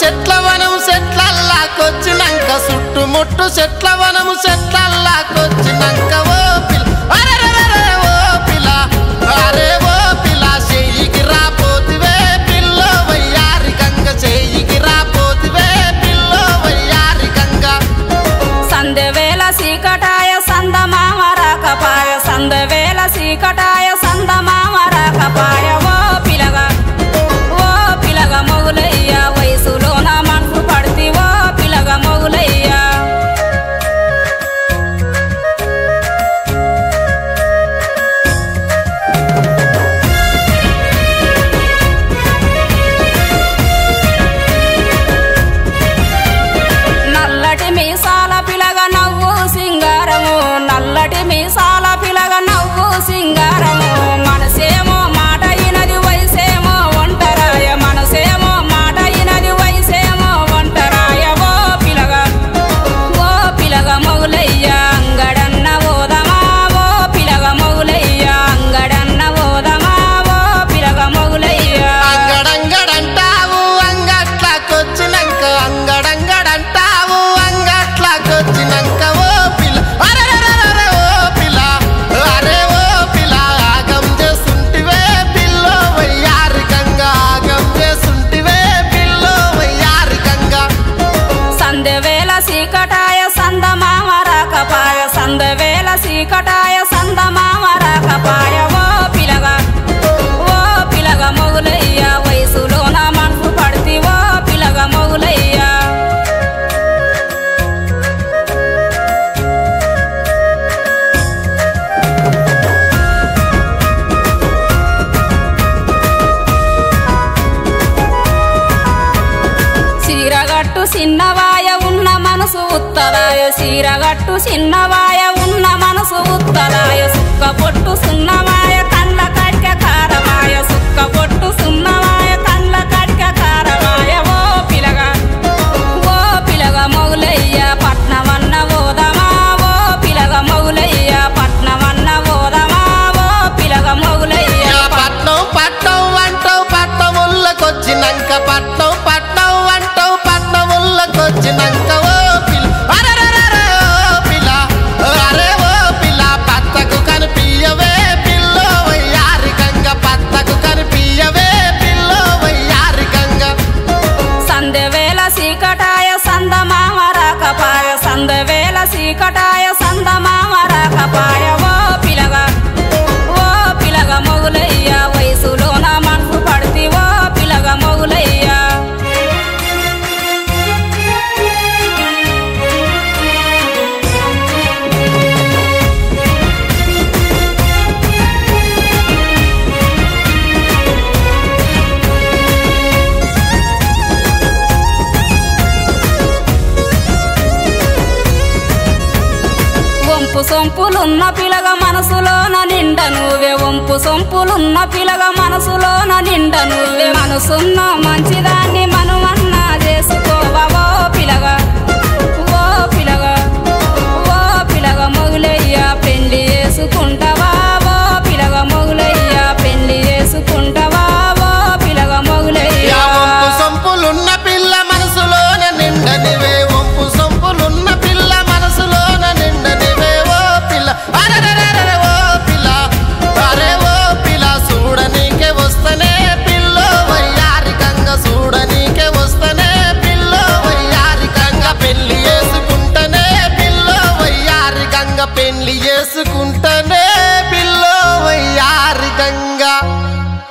చెట్లవనం చెట్లల్లాకొచ్చినంక చుట్టుముట్టు చెట్లవనము చెట్లల్లాకొచ్చినంక ఓ పిల్ల అరెరెరెరె ఓ పిల్ల అరే ఓ పిల్ల చెయ్యికి రాపోతివే పిల్లో వయ్యారి గంగ చెయ్యికి రాపోతివే పిల్లో వయ్యారి గంగ సందవేల సీకటాయ సందమామ రాకపాయ సందవేల సీకటాయ సందమామ రాకపాయ ఓ పిలగా మొగులయ్య వయసులో నా మనసు పడితే ఓ పిలగా మొగులయ్య నల్లటి మీసాల పిలగా నవ్వు సింగారము నల్లటి మీసాల పిలగా నవ్వు సింగారము మనసేమో మాట ఇనది వయసేమో ఒంటరాయ మనసేమో మాట ఇనది వయసేమో ఒంటరాయ ఓ పిలగా మొగులయ్య అంగడన్న ఓదమా ఓ పిలగా మొగులయ్య అంగడన్న ఓదమా ఓ పిలగా మొగులయ్య అంగడంగడంటావు అంగట్లకొచ్చినంక అంగడంగడంటావు అంగట్లకొచ్చినంక ఓ పిల్ల అరెరెరెరె ఓ పిల్ల అరే ఓ పిల్ల ఆగం చేస్తుంటివే పిల్లో వయ్యారి గంగ ఆగం చేస్తుంటివే పిల్లో వయ్యారి గంగ సందవేల సీకటాయ సందమామ రాకపాయ సందవేల సీకటాయ సందమామ రాకపాయ ఓ పిలగా మొగులయ్య వయసులో నా మనసు పడితే ఓ పిలగా మొగులయ్య సీరగట్టు చిన్నవాయ ఉన్న మనసు ఉత్తరాయ సీరగట్టు చిన్నవాయ ఉన్న మనసు ఉత్తరాయ సుక్క పొట్టు సున్నవాయ కండ్ల కట్క కారవాయ సుక్క పొట్టు సున్నవాయ కండ్ల కట్క కారవాయ ఓ పిలగా మొగులయ్య పట్నమన్న ఓదమా ఓ పిలగా మొగులయ్య పట్నమన్న ఓదమా ఓ పిలగా మొగులయ్య పట్నం పట్నం అంటావు పట్నముళ్ళకొచ్చినంక పట్నం పట్నం అంటావు పట్నముళ్ళకొచ్చినంక ఓ పిల్ల అరెరెరెరె ఓ పిల్ల అరే ఓ పిల్ల పత్తకు కనిపియవే పిల్లో వయ్యారి గంగ పత్తకు కనిపియవే పిల్లో వయ్యారి గంగ సందవేల సీకటాయ సందమామ రాకపాయ సందవేల సీకటాయ సందమామ రాకపాయ ఓ పిలగా మొగులయ్య వయసులో నా మనసు పడితే ఓ పిలగా మొగులయ్య వంపు సొంపులున్న పిలగ మనసులోన నిండ నువ్వే వంపు సొంపులున్న పిలగ మనసులోన నిండ నువ్వే మనసున్న మంచిదాన్ని మనమన్నా చేసుకోవా ఓ పిలగా మొగులయ్య పెళ్లి చేసుకుంటావా ఓ పిలగా మొగులయ్య పెళ్లి చేసుకుంటావా ఓ పిలగా మొగులయ్య వంపు సొంపులున్న పిల్ల మనసులోన నిండనివే వంపు సొంపులున్న పిల్ల మనసులోన నిండనివే ఓ పిల్ల అరెరెరెరె ఓ పిల్ల అరే ఓ పిల్ల చూడనీకే వస్తనే పిల్లో వయ్యారి గంగ చూడనీకే వస్తనే పిల్లో వయ్యారి గంగ పెళ్లి చేసుకుంటనే పిల్లో వయ్యారి గంగ పెళ్లి చేసుకుంటనే